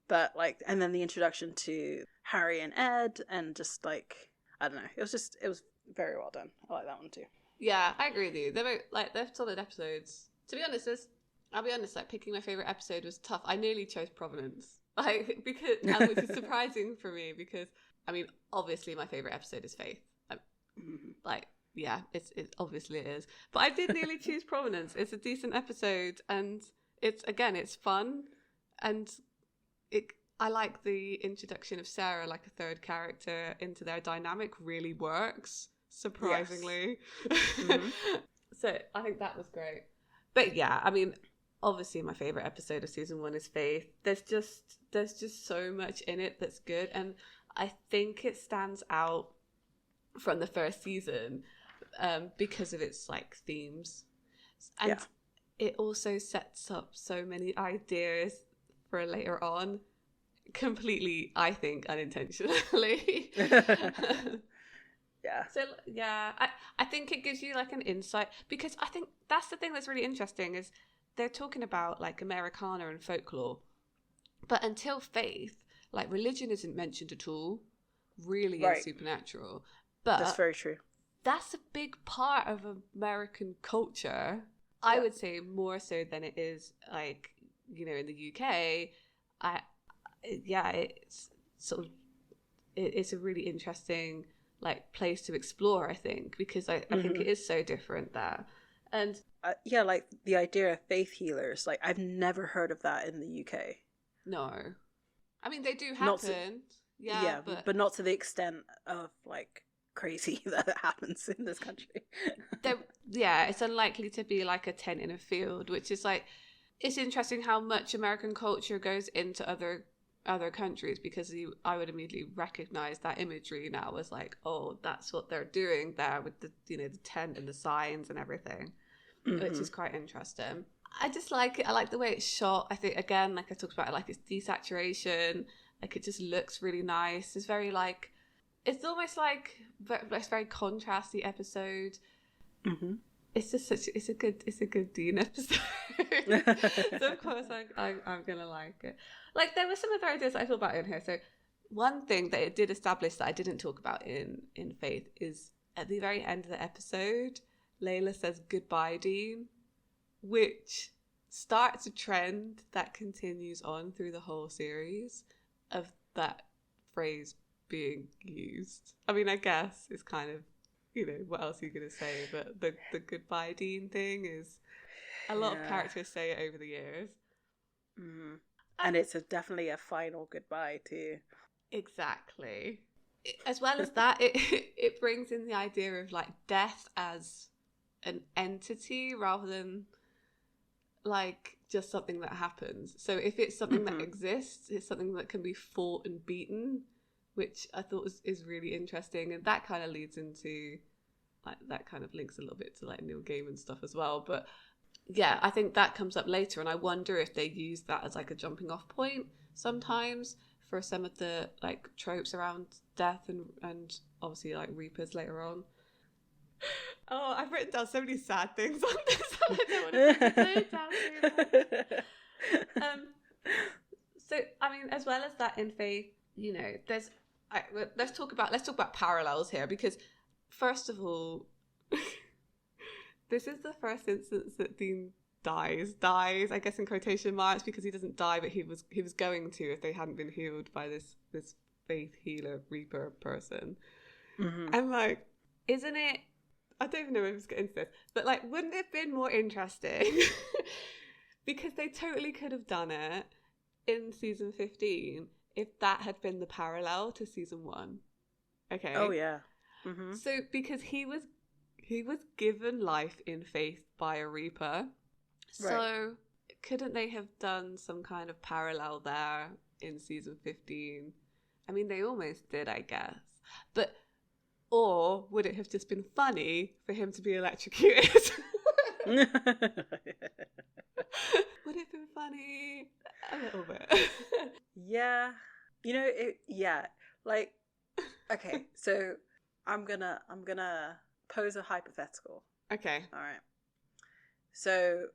but like, and then the introduction to Harry and Ed, and just like, I don't know, it was very well done. I like that one too. Yeah, I agree with you. They're solid episodes. To be honest, I'll be honest, like picking my favorite episode was tough. I nearly chose Provenance, like which is surprising for me because, I mean, obviously my favorite episode is Faith. Like, yeah, it obviously it is. But I did nearly choose Provenance. It's a decent episode, and it's fun, and I like the introduction of Sarah, like a third character into their dynamic, really works. Surprisingly. Yes. So I think that was great. But yeah, I mean, obviously my favorite episode of season 1 is Faith. There's just so much in it that's good, and I think it stands out from the first season. because of its like themes, and it also sets up so many ideas for later on, completely, I think, unintentionally. Yeah. So yeah, I think it gives you like an insight, because I think that's the thing that's really interesting is they're talking about like Americana and folklore, but until Faith, like religion isn't mentioned at all, really in Supernatural. But that's very true. That's a big part of American culture. I would say more so than it is like, you know, in the UK. It's sort of it's a really interesting like place to explore, I think, because I think it is so different there. And like the idea of faith healers, like I've never heard of that in the UK. No, I mean they do happen, but not to the extent of like crazy that happens in this country. It's unlikely to be like a tent in a field, which is like, it's interesting how much American culture goes into other countries, because I would immediately recognize that imagery now as like, oh, that's what they're doing there with the, you know, the tent and the signs and everything, which is quite interesting. I just like it. I like the way it's shot. I think, again, like I talked about, I like its desaturation. Like it just looks really nice. It's very like, it's almost like it's very contrasty episode. It's just it's a good Dean episode. So of course I'm gonna like it. Like there were some other ideas that I thought about in here. So one thing that it did establish that I didn't talk about in Faith is at the very end of the episode, Layla says goodbye, Dean, which starts a trend that continues on through the whole series of that phrase being used. I mean, I guess it's kind of, you know, what else are you going to say? But the goodbye Dean thing is, a lot of characters say it over the years. And it's definitely a final goodbye too. Exactly. As well as that, it brings in the idea of like death as an entity rather than like just something that happens. So if it's something that exists, it's something that can be fought and beaten, which I thought is really interesting. And that kind of leads into, like, that kind of links a little bit to like Neil Gaiman stuff as well. But yeah, I think that comes up later. And I wonder if they use that as like a jumping off point sometimes for some of the like tropes around death and obviously like Reapers later on. Oh, I've written down so many sad things on this. I don't want to say it down too much. So I mean, as well as that in Faith, you know, let's talk about parallels here, because first of all, this is the first instance that Dean dies, I guess in quotation marks, because he doesn't die, but he was going to if they hadn't been healed by this faith healer Reaper person. And like, isn't it, I don't even know if I was getting into this, but like, wouldn't it have been more interesting because they totally could have done it in season 15 if that had been the parallel to season 1. Okay. Oh yeah. So because he was given life in Faith by a Reaper, so couldn't they have done some kind of parallel there in season 15? I mean, they almost did, I guess, but or would it have just been funny for him to be electrocuted? Would it have been funny? A little bit. Yeah. You know, like, okay, so I'm gonna pose a hypothetical. Okay. All right. So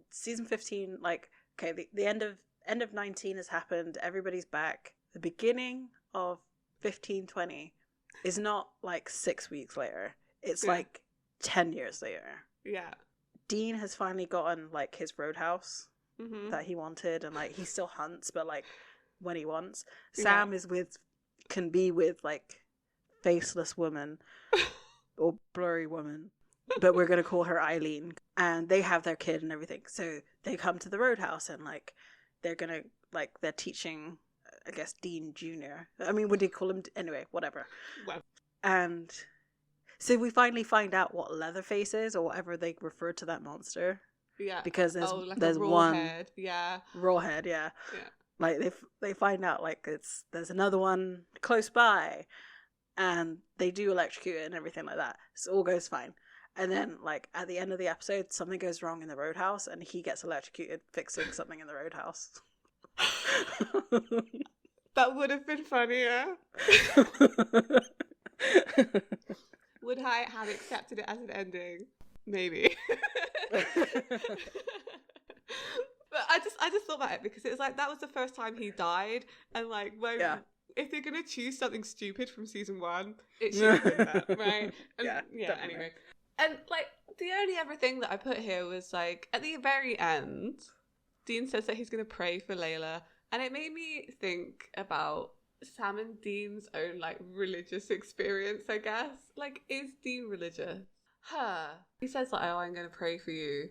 season 15, like, okay, the end of 19 has happened. Everybody's back. The beginning of 15/20 is not like 6 weeks later. It's like 10 years later. Yeah. Dean has finally gotten like his roadhouse that he wanted, and like he still hunts, but like when he wants. Sam can be with like faceless woman or blurry woman, but we're gonna call her Eileen, and they have their kid and everything. So they come to the roadhouse, and like they're teaching, I guess, Dean Jr. I mean, would they call him anyway? Whatever. Well. And so we finally find out what Leatherface is, or whatever they refer to that monster. Yeah. Because there's a raw one head. Yeah. Raw head. Yeah. Yeah. Like they find out like there's another one close by, and they do electrocute it and everything like that. So all goes fine. And then, like, at the end of the episode, something goes wrong in the roadhouse, and he gets electrocuted fixing something in the roadhouse. That would have been funnier. Would I have accepted it as an ending? Maybe. But I just thought about it because it was like that was the first time he died, and like if they're gonna choose something stupid from season 1, it should have been that, right? And, yeah. Anyway, and like the only other thing that I put here was like at the very end, Dean says that he's gonna pray for Layla, and it made me think about Sam and Dean's own like religious experience. I guess like is Dean religious? He says like, "Oh, I'm gonna pray for you."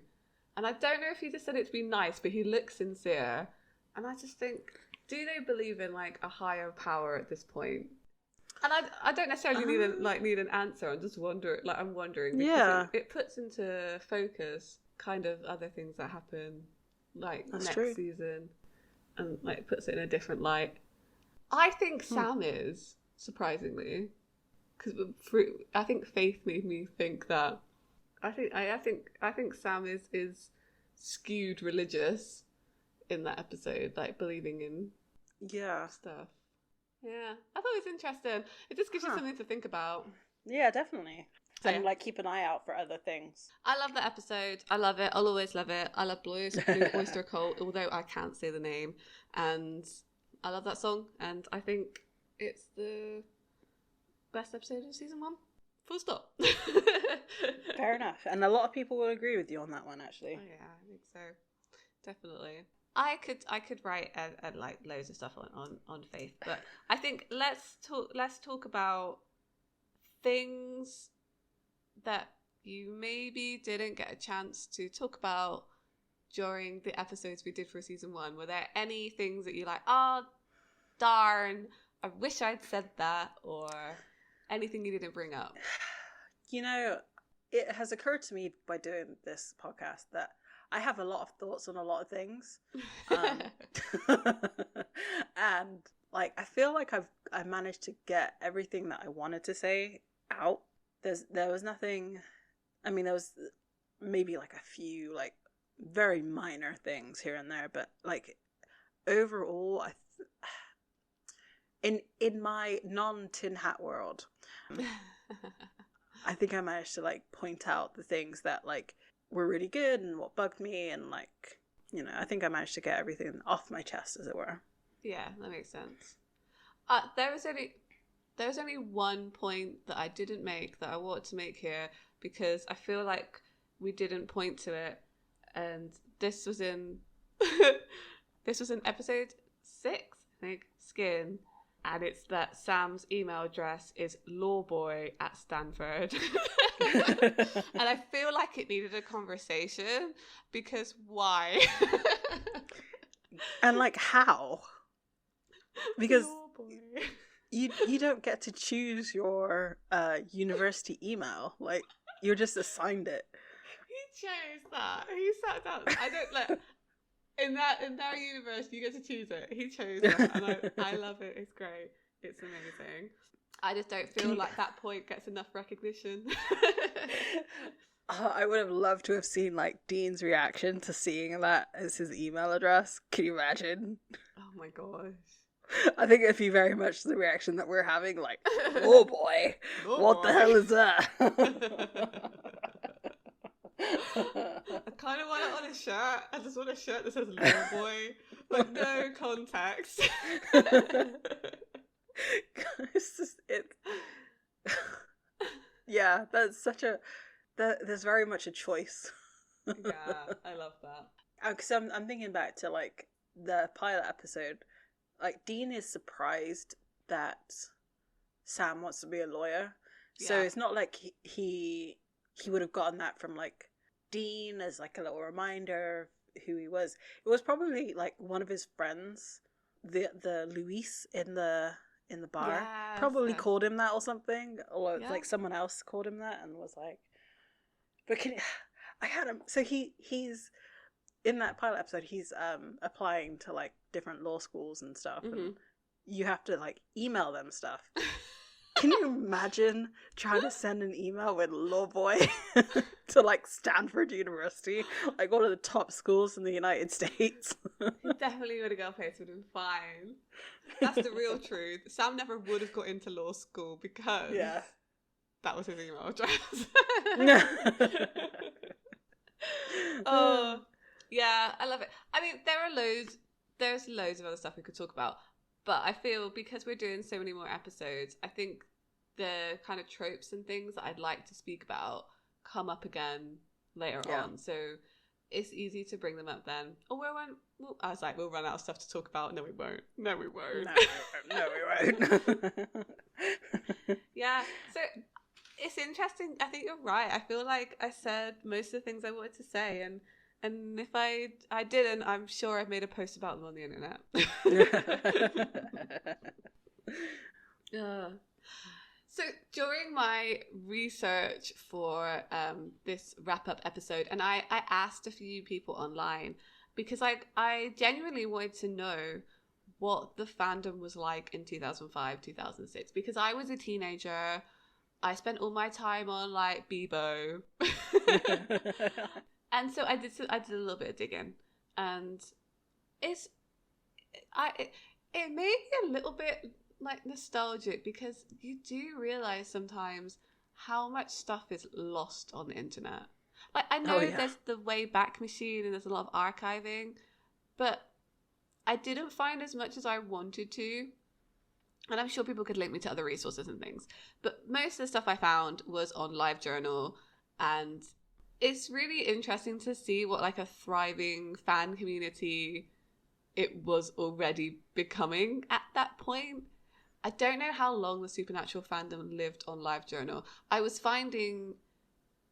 And I don't know if he just said it to be nice, but he looks sincere. And I just think, do they believe in like a higher power at this point? And I don't necessarily need an answer. I'm just wondering because it puts into focus kind of other things that happen like next season, and like puts it in a different light. I think Sam is, surprisingly, because I think Faith made me think that. I think Sam is skewed religious in that episode, like believing in stuff. Yeah, I thought it was interesting. It just gives you something to think about. Yeah, definitely. And like keep an eye out for other things. I love that episode. I love it. I'll always love it. I love Blue Oyster Cult, although I can't say the name. And I love that song. And I think it's the best episode of season 1. Full stop. Fair enough. And a lot of people will agree with you on that one, actually. Oh, yeah, I think so. Definitely. I could write like loads of stuff on Faith, but I think let's talk about things that you maybe didn't get a chance to talk about during the episodes we did for season 1. Were there any things that you like, oh darn, I wish I'd said that, or anything you didn't bring up? You know, it has occurred to me by doing this podcast that I have a lot of thoughts on a lot of things. And like I feel like I managed to get everything that I wanted to say out. There was nothing, I mean, there was maybe like a few like very minor things here and there, but like overall in my non-tin hat world, I think I managed to like point out the things that like were really good and what bugged me, and like, you know, I think I managed to get everything off my chest, as it were. Yeah, that makes sense. There was only one point that I didn't make that I wanted to make here because I feel like we didn't point to it, and this was in episode 6, I think, Skin. And it's that Sam's email address is lawboy@Stanford. And I feel like it needed a conversation because why? And like how? Because you don't get to choose your university email. Like you're just assigned it. He chose that. He sat down. I don't like. In their universe, you get to choose it. He chose that, and I love it. It's great. It's amazing. I just don't feel like that point gets enough recognition. I would have loved to have seen like Dean's reaction to seeing that as his email address. Can you imagine? Oh my gosh. I think it'd be very much the reaction that we're having, like, oh boy, what the hell is that? I kind of want it on a shirt. I just want a shirt that says "Little Boy" with no context. It's just yeah, that's such a there's very much a choice. Yeah, I love that. Because I'm thinking back to like the pilot episode. Like Dean is surprised that Sam wants to be a lawyer, so it's not like he would have gotten that from like Dean as like a little reminder of who he was. It was probably like one of his friends, the Luis in the bar, probably called him that or something, or like someone else called him that and was like, but I had him. So he's in that pilot episode. He's applying to like different law schools and stuff, and you have to like email them stuff. Can you imagine trying to send an email with Lawboy to like Stanford University, like one of the top schools in the United States? He definitely would have got placed with him fine. That's the real truth. Sam never would have got into law school because that was his email address. Oh, yeah, I love it. I mean, there's loads of other stuff we could talk about, but I feel because we're doing so many more episodes, I think the kind of tropes and things that I'd like to speak about come up again later on. So it's easy to bring them up then. Or I was like, we'll run out of stuff to talk about. No, we won't. No, we won't. No, we won't. Yeah. So it's interesting. I think you're right. I feel like I said most of the things I wanted to say, and if I didn't, I'm sure I've made a post about them on the internet. So during my research for this wrap-up episode, and I asked a few people online because I genuinely wanted to know what the fandom was like in 2005, 2006, because I was a teenager. I spent all my time on like Bebo. And so I did a little bit of digging, and it made me a little bit like nostalgic, because you do realize sometimes how much stuff is lost on the internet. Like, I know there's the Wayback Machine and there's a lot of archiving, but I didn't find as much as I wanted to. And I'm sure people could link me to other resources and things, but most of the stuff I found was on LiveJournal, and it's really interesting to see what like a thriving fan community it was already becoming at that point. I don't know how long the Supernatural fandom lived on LiveJournal. I was finding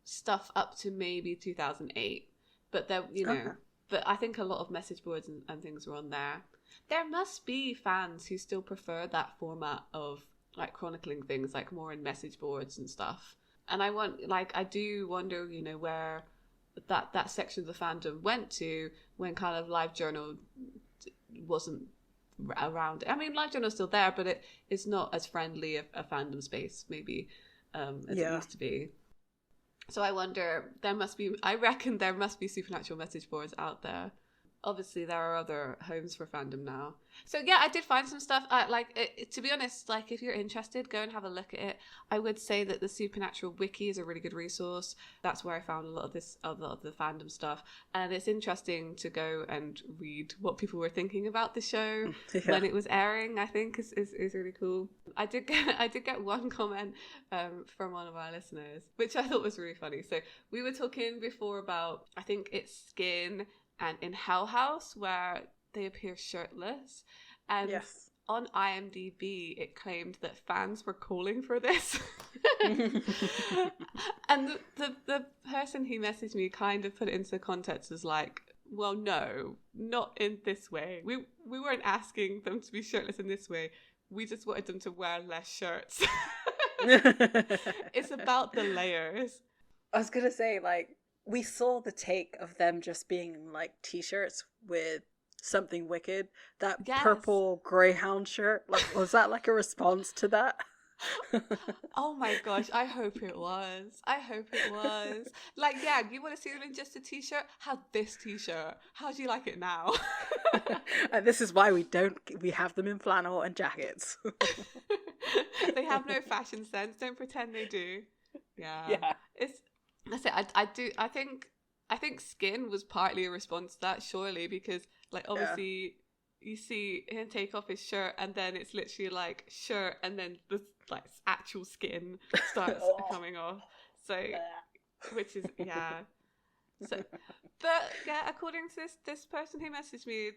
stuff up to maybe 2008, but there, but I think a lot of message boards and things were on there. There must be fans who still prefer that format of like chronicling things, like more in message boards and stuff. And I do wonder, where that section of the fandom went to when kind of LiveJournal wasn't around. I mean, LiveJournal's still there, but it's not as friendly a fandom space maybe as it used to be. So I wonder, I reckon there must be Supernatural message boards out there. Obviously there are other homes for fandom now. So yeah, I did find some stuff. To be honest, like if you're interested, go and have a look at it. I would say that the Supernatural wiki is a really good resource. That's where I found a lot of the fandom stuff, and it's interesting to go and read what people were thinking about the show when it was airing. I think is really cool. I did get one comment from one of our listeners, which I thought was really funny. So we were talking before about, I think it's Skin and in Hell House, where they appear shirtless. And on IMDb, it claimed that fans were calling for this. And the person who messaged me kind of put it into context as like, well, no, not in this way. We weren't asking them to be shirtless in this way. We just wanted them to wear less shirts. It's about the layers. I was going to say, like, we saw the take of them just being in like t-shirts with something wicked. That purple Greyhound shirt. Like, was that like a response to that? Oh my gosh, I hope it was. Like, yeah, you want to see them in just a t-shirt? Have this t-shirt. How do you like it now? And this is why we have them in flannel and jackets. They have no fashion sense. Don't pretend they do. Yeah. That's it. I think Skin was partly a response to that, surely, because like obviously you see him take off his shirt and then it's literally like shirt and then the like actual skin starts coming off. So which is So, but yeah, according to this person who messaged me,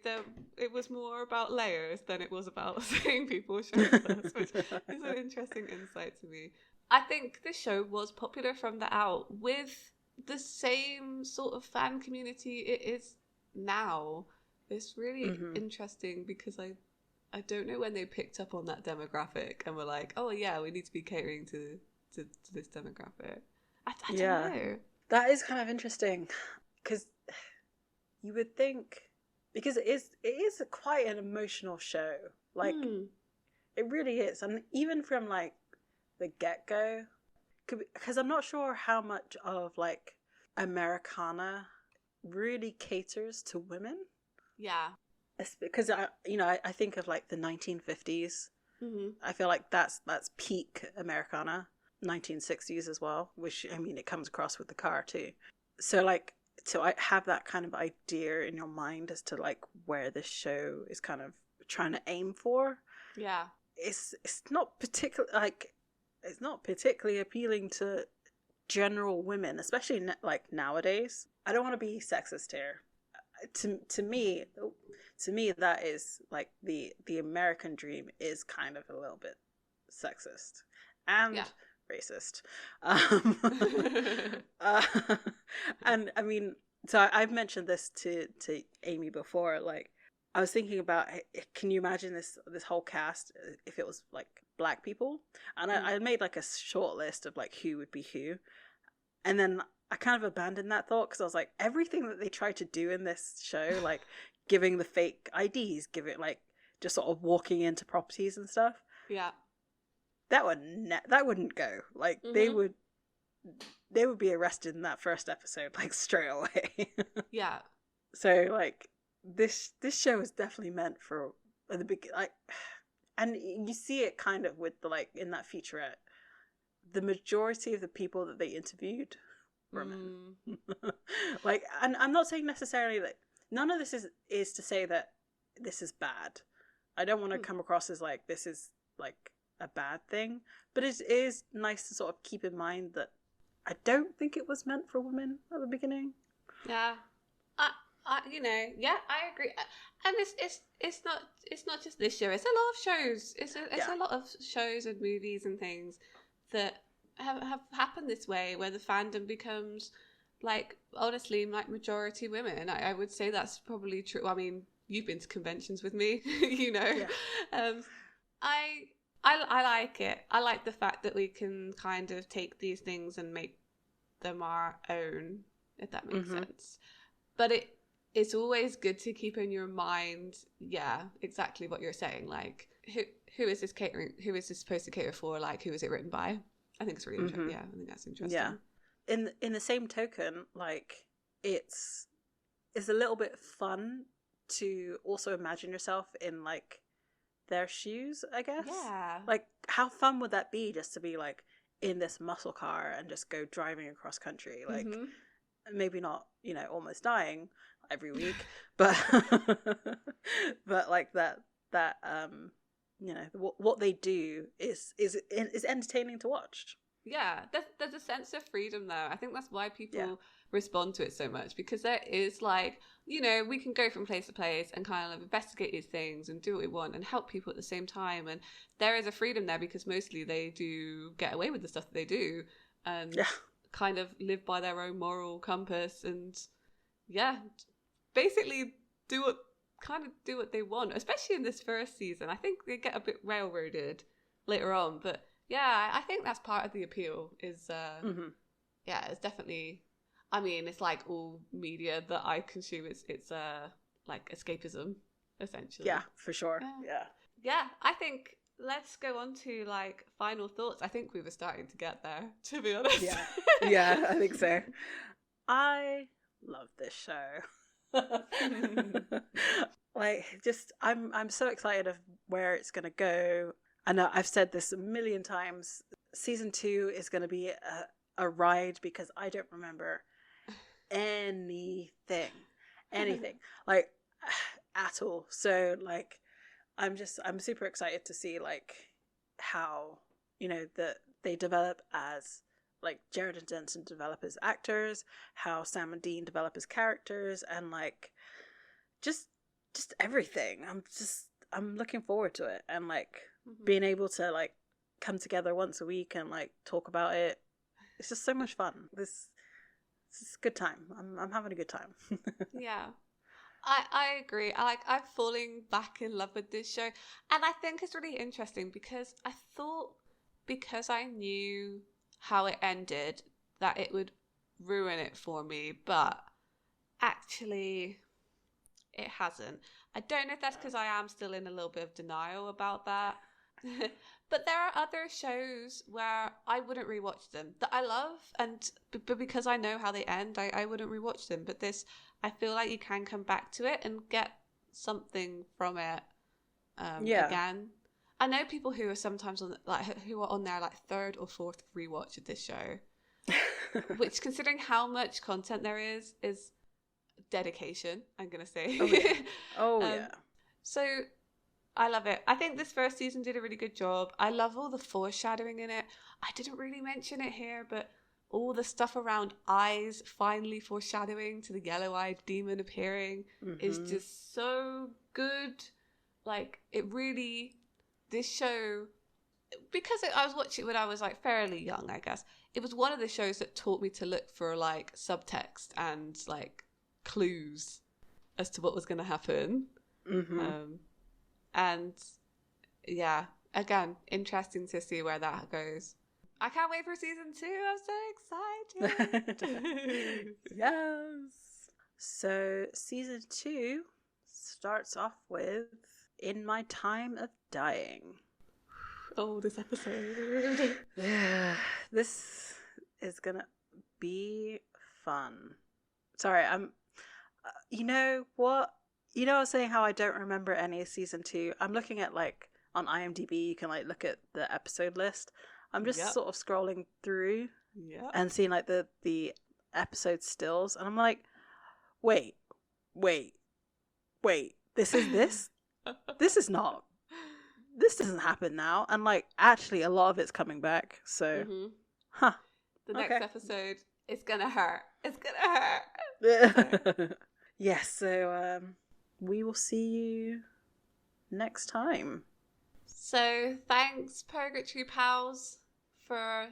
it was more about layers than it was about seeing people shirtless, which is an interesting insight to me. I think the show was popular from the out with the same sort of fan community it is now. It's really interesting because I don't know when they picked up on that demographic and were like, oh yeah, we need to be catering to this demographic. I don't know. That is kind of interesting because you would think, because it is quite an emotional show. Like, it really is. And even from like the get-go, because I'm not sure how much of like Americana really caters to women. Yeah. Because I think of like the 1950s. Mm-hmm. I feel like that's peak Americana. 1960s as well, which I mean it comes across with the car too. So I have that kind of idea in your mind as to like where this show is kind of trying to aim for. Yeah. It's not particularly appealing to general women, especially like nowadays. I don't want to be sexist here. To me that is like the American dream is kind of a little bit sexist and racist. And I mean, so I've mentioned this to Amy before. Like, I was thinking about, can you imagine this whole cast if it was like black people? And I made like a short list of like who would be who, and then I kind of abandoned that thought because I was like, everything that they tried to do in this show, like giving the fake IDs, like just sort of walking into properties and stuff. Yeah. That wouldn't go. Like they would be arrested in that first episode, like straight away. Yeah. So like this show is definitely meant for the big, like, and you see it kind of with the, like, in that featurette, the majority of the people that they interviewed were men. Like, and I'm not saying necessarily that none of this is to say that this is bad. I don't want to come across as like this is like a bad thing, but it is nice to sort of keep in mind that I don't think it was meant for women at the beginning. Yeah, I agree. And it's not just this show. It's a lot of shows. It's a lot of shows and movies and things that have happened this way, where the fandom becomes like, honestly, like majority women. I would say that's probably true. I mean, you've been to conventions with me, you know. Yeah. I like it. I like the fact that we can kind of take these things and make them our own, if that makes sense. But it's always good to keep in your mind, exactly what you're saying. Like, who is this catering? Who is this supposed to cater for? Like, who is it written by? I think it's really interesting. Yeah, I think that's interesting. Yeah. In the same token, like, it's a little bit fun to also imagine yourself in like their shoes, I guess. Yeah. Like, how fun would that be just to be like in this muscle car and just go driving across country? Like, maybe not, almost dying every week, but but like that what they do is entertaining to watch. Yeah, there's a sense of freedom there. I think that's why people respond to it so much, because there is like, we can go from place to place and kind of investigate these things and do what we want and help people at the same time. And there is a freedom there because mostly they do get away with the stuff that they do and kind of live by their own moral compass and basically do what they want, especially in this first season. I think they get a bit railroaded later on, but I think that's part of the appeal is it's definitely, I mean, it's like all media that I consume, it's like escapism essentially. Yeah, for sure. I think let's go on to like final thoughts. I think we were starting to get there, to be honest. Yeah, I think so. I love this show. Like, just I'm so excited of where it's gonna go. I know I've said this a million times. Season 2 is going to be a ride because I don't remember anything like at all. So like, I'm super excited to see like how, that they develop as, like, Jared and Jensen develop as actors, how Sam and Dean develop as characters, and like just everything. I'm looking forward to it, and like being able to like come together once a week and like talk about it. It's just so much fun. This is a good time. I'm having a good time. Yeah. I agree. I'm falling back in love with this show. And I think it's really interesting because I thought, because I knew how it ended, that it would ruin it for me, but actually it hasn't. I don't know if that's because I am still in a little bit of denial about that. But there are other shows where I wouldn't rewatch them that I love, and but because I know how they end, I wouldn't rewatch them. But this, I feel like you can come back to it and get something from it again. I know people who are sometimes who are on their like third or fourth rewatch of this show, which, considering how much content there is dedication. I'm gonna say. Oh yeah. So I love it. I think this first season did a really good job. I love all the foreshadowing in it. I didn't really mention it here, but all the stuff around eyes finally foreshadowing to the yellow-eyed demon appearing is just so good. Like, it really, this show, because I was watching it when I was like fairly young, I guess, it was one of the shows that taught me to look for like subtext and like clues as to what was going to happen. And yeah, again, interesting to see where that goes. I can't wait for season 2. I'm so excited. Yes. So season 2 starts off with In My Time of Dying. Oh, this episode. This is gonna be fun. Sorry, I'm you know what? You know I was saying how I don't remember any of season 2. I'm looking at like on IMDb, you can like look at the episode list. I'm just sort of scrolling through and seeing like the episode stills, and I'm like, wait, this is this? This is not. This doesn't happen now. And like actually a lot of it's coming back. So the next episode, it's gonna hurt. It's gonna hurt. Yes, so we will see you next time. So thanks, Purgatory Pals, for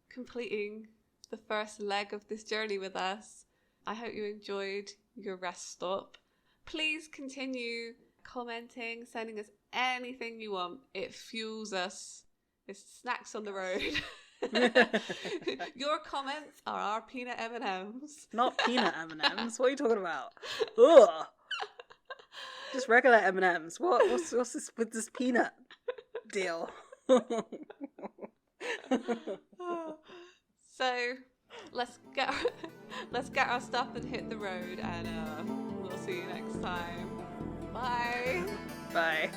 completing the first leg of this journey with us. I hope you enjoyed your rest stop. Please continue commenting, sending us anything you want. It fuels us. It's snacks on the road. Your comments are our peanut M&Ms. Not peanut M&Ms. What are you talking about? Ugh. Just regular M&Ms. What's this with this peanut deal? So let's get our stuff and hit the road, and we'll see you next time. Bye. Bye.